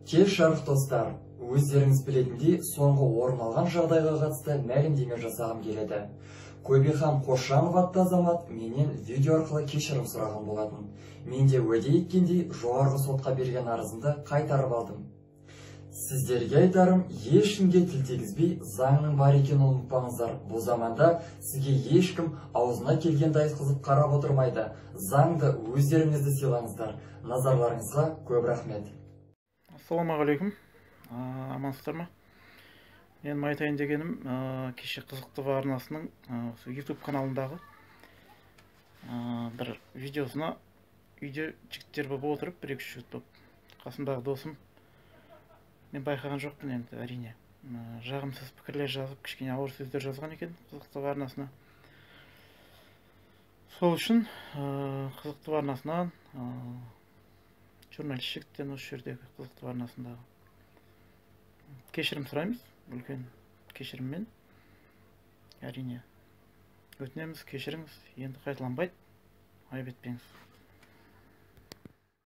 Кеш жарық достар, өздеріңіз білетіндей соңғы орын алған жағдайға қатысты мәлімдеме жасағым келеді. Көбехан Қошанов атты азамат менен видео арқылы кешірім сұраған болатын. Мен де уәде еткендей жоғарғы сотқа берген арызымды қайтарып алдым. Сіздерге айтарым, ешкімге тіл тигізбей, заңның бар екенін ұмытпаңыздар. Бұл заманда сізге ешкім аузына келгенді айтқызып қарап отырмайды. Заңды өздеріңізді сыйлаңыздар. Назарларыңызға көп рахмет. Ассалаумағалейкум, амансыздар ма? Менің айтайын дегенім, кеше Қызықты арнасының YouTube каналындағы бір видеосына үйде жігіттер болып отырып, бір-екі жігіт болып, қасымдағы досым, мен байқаған жоқпын енді, әрине. Жағымсыз пікірлер жазып, кішкене ауыр сөздер жазған екен Қызықты арнасына. Сол үшін Қызықты арнасынан журналист жігіттен осы жердегі Қызықты арнасындағы кешірім сұраймыз, үлкен кешіріммен. Әрине өтінеміз, кешіріңіз, енді қайталанбайды, айып етпеңіз.